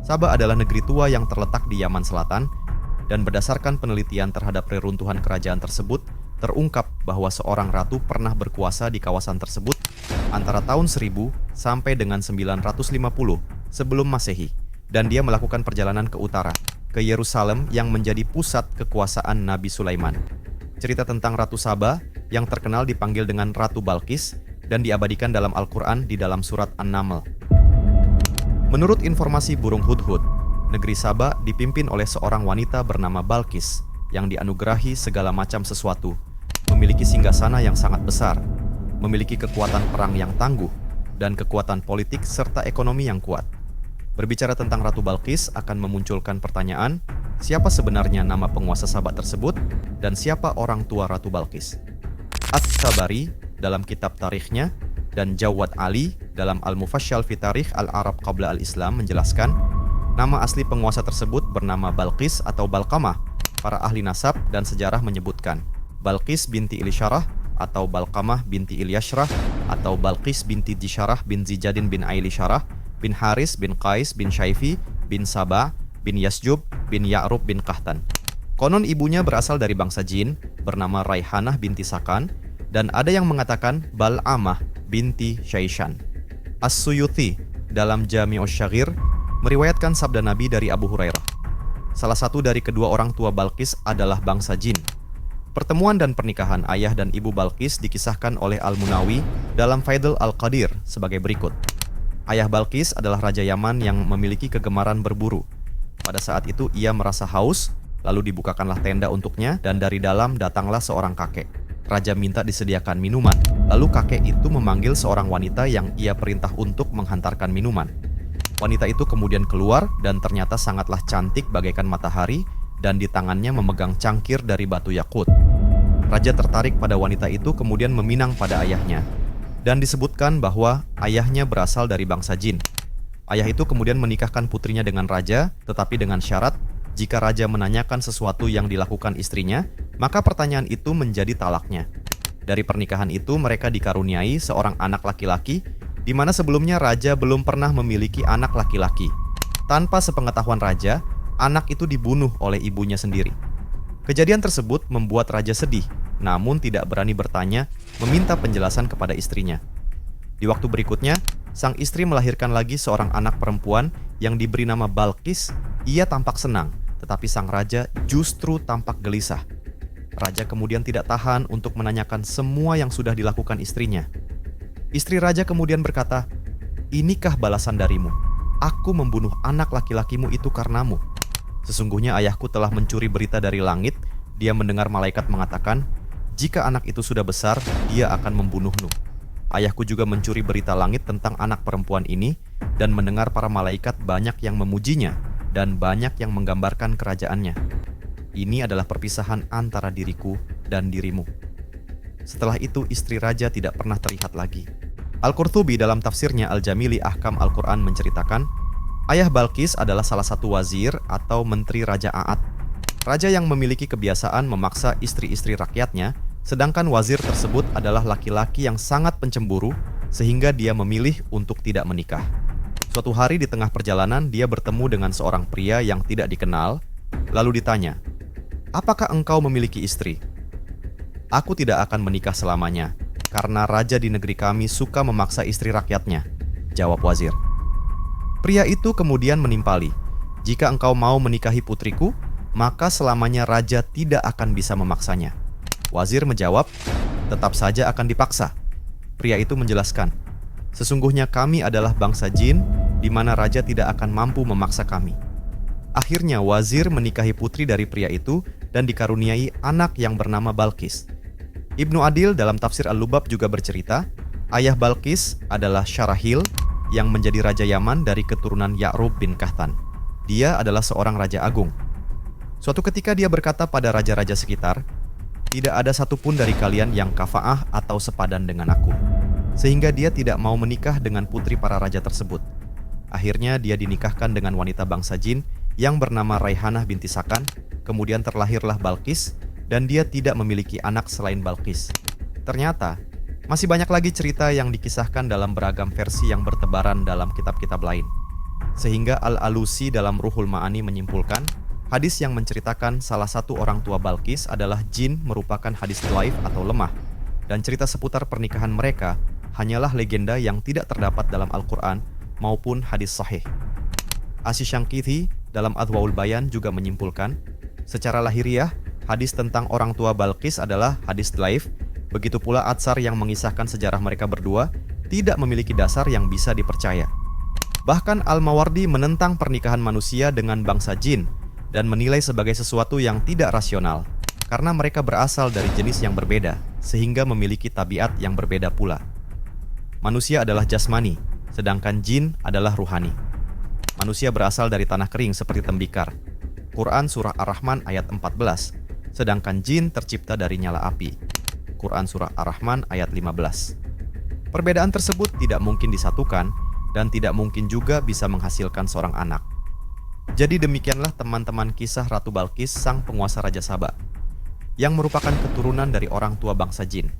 Saba adalah negeri tua yang terletak di Yaman Selatan, dan berdasarkan penelitian terhadap reruntuhan kerajaan tersebut, terungkap bahwa seorang ratu pernah berkuasa di kawasan tersebut antara tahun 1000 sampai dengan 950 sebelum Masehi, dan dia melakukan perjalanan ke utara, ke Yerusalem yang menjadi pusat kekuasaan Nabi Sulaiman. Cerita tentang Ratu Saba yang terkenal dipanggil dengan Ratu Balqis dan diabadikan dalam Al-Quran di dalam surat An-Naml. Menurut informasi burung hudhud, negeri Saba dipimpin oleh seorang wanita bernama Balqis yang dianugerahi segala macam sesuatu, memiliki singgasana yang sangat besar, memiliki kekuatan perang yang tangguh, dan kekuatan politik serta ekonomi yang kuat. Berbicara tentang Ratu Balqis akan memunculkan pertanyaan, siapa sebenarnya nama penguasa Saba tersebut dan siapa orang tua Ratu Balqis? At-Tabari dalam kitab tarikhnya dan Jawad Ali dalam Al-Mufassal fi Tarikh Al-Arab Qabla Al-Islam menjelaskan, nama asli penguasa tersebut bernama Balqis atau Balqamah. Para ahli nasab dan sejarah menyebutkan Balqis binti Ilyashrah atau Balqamah binti Ilyashrah atau Balqis binti Disyarah bin Zijadin bin Ailisharah bin Haris bin Qais bin Syaifi bin Saba bin Yasjub bin Ya'rub bin Qahtan. Konon ibunya berasal dari bangsa jin bernama Raihanah binti Sakan, dan ada yang mengatakan Bal'amah binti Syaishan. As-Suyuti dalam Jami'us Syaghir meriwayatkan sabda Nabi dari Abu Hurairah. Salah satu dari kedua orang tua Balqis adalah bangsa jin. Pertemuan dan pernikahan ayah dan ibu Balqis dikisahkan oleh Al-Munawi dalam Faidul Al-Qadir sebagai berikut. Ayah Balqis adalah Raja Yaman yang memiliki kegemaran berburu. Pada saat itu ia merasa haus, lalu dibukakanlah tenda untuknya dan dari dalam datanglah seorang kakek. Raja minta disediakan minuman, lalu kakek itu memanggil seorang wanita yang ia perintah untuk menghantarkan minuman. Wanita itu kemudian keluar dan ternyata sangatlah cantik bagaikan matahari dan di tangannya memegang cangkir dari batu yakut. Raja tertarik pada wanita itu kemudian meminang pada ayahnya. Dan disebutkan bahwa ayahnya berasal dari bangsa jin. Ayah itu kemudian menikahkan putrinya dengan raja, tetapi dengan syarat jika raja menanyakan sesuatu yang dilakukan istrinya, maka pertanyaan itu menjadi talaknya. Dari pernikahan itu mereka dikaruniai seorang anak laki-laki, di mana sebelumnya raja belum pernah memiliki anak laki-laki. Tanpa sepengetahuan raja, anak itu dibunuh oleh ibunya sendiri. Kejadian tersebut membuat raja sedih, namun tidak berani bertanya, meminta penjelasan kepada istrinya. Di waktu berikutnya, sang istri melahirkan lagi seorang anak perempuan yang diberi nama Balqis. Ia tampak senang, tetapi sang raja justru tampak gelisah. Raja kemudian tidak tahan untuk menanyakan semua yang sudah dilakukan istrinya. Istri raja kemudian berkata, "Inikah balasan darimu? Aku membunuh anak laki-lakimu itu karenamu. Sesungguhnya ayahku telah mencuri berita dari langit. Dia mendengar malaikat mengatakan, jika anak itu sudah besar, dia akan membunuhmu. Ayahku juga mencuri berita langit tentang anak perempuan ini dan mendengar para malaikat banyak yang memujinya dan banyak yang menggambarkan kerajaannya. Ini adalah perpisahan antara diriku dan dirimu." Setelah itu istri raja tidak pernah terlihat lagi. Al-Qurtubi dalam tafsirnya Al-Jamili Ahkam Al-Quran menceritakan, ayah Balqis adalah salah satu wazir atau menteri Raja A'ad. Raja yang memiliki kebiasaan memaksa istri-istri rakyatnya, sedangkan wazir tersebut adalah laki-laki yang sangat pencemburu sehingga dia memilih untuk tidak menikah. Suatu hari di tengah perjalanan dia bertemu dengan seorang pria yang tidak dikenal, lalu ditanya, "Apakah engkau memiliki istri?" "Aku tidak akan menikah selamanya, karena raja di negeri kami suka memaksa istri rakyatnya," jawab wazir. Pria itu kemudian menimpali, "Jika engkau mau menikahi putriku, maka selamanya raja tidak akan bisa memaksanya." Wazir menjawab, "Tetap saja akan dipaksa." Pria itu menjelaskan, "Sesungguhnya kami adalah bangsa jin, di mana raja tidak akan mampu memaksa kami." Akhirnya wazir menikahi putri dari pria itu dan dikaruniai anak yang bernama Balqis. Ibnu Adil dalam tafsir Al-Lubab juga bercerita, ayah Balqis adalah Syarahil yang menjadi Raja Yaman dari keturunan Ya'rub bin Qahtan. Dia adalah seorang raja agung. Suatu ketika dia berkata pada raja-raja sekitar, "Tidak ada satupun dari kalian yang kafa'ah atau sepadan dengan aku." Sehingga dia tidak mau menikah dengan putri para raja tersebut. Akhirnya dia dinikahkan dengan wanita bangsa jin yang bernama Raihanah binti Sakan, kemudian terlahirlah Balqis, dan dia tidak memiliki anak selain Balqis. Ternyata, masih banyak lagi cerita yang dikisahkan dalam beragam versi yang bertebaran dalam kitab-kitab lain. Sehingga Al-Alusi dalam Ruhul Ma'ani menyimpulkan, hadis yang menceritakan salah satu orang tua Balqis adalah jin merupakan hadis dhaif atau lemah, dan cerita seputar pernikahan mereka hanyalah legenda yang tidak terdapat dalam Al-Quran maupun hadis sahih. Asy-Syanqithi dalam Adwaul Bayan juga menyimpulkan, secara lahiriah, hadis tentang orang tua Balqis adalah hadis dhaif, begitu pula Atsar yang mengisahkan sejarah mereka berdua tidak memiliki dasar yang bisa dipercaya. Bahkan Al-Mawardi menentang pernikahan manusia dengan bangsa jin dan menilai sebagai sesuatu yang tidak rasional, karena mereka berasal dari jenis yang berbeda, sehingga memiliki tabiat yang berbeda pula. Manusia adalah jasmani, sedangkan jin adalah ruhani. Manusia berasal dari tanah kering seperti tembikar. Quran Surah Ar-Rahman ayat 14, sedangkan jin tercipta dari nyala api. Quran Surah Ar-Rahman ayat 15. Perbedaan tersebut tidak mungkin disatukan dan tidak mungkin juga bisa menghasilkan seorang anak. Jadi demikianlah teman-teman kisah Ratu Balqis sang penguasa Raja Saba, yang merupakan keturunan dari orang tua bangsa jin.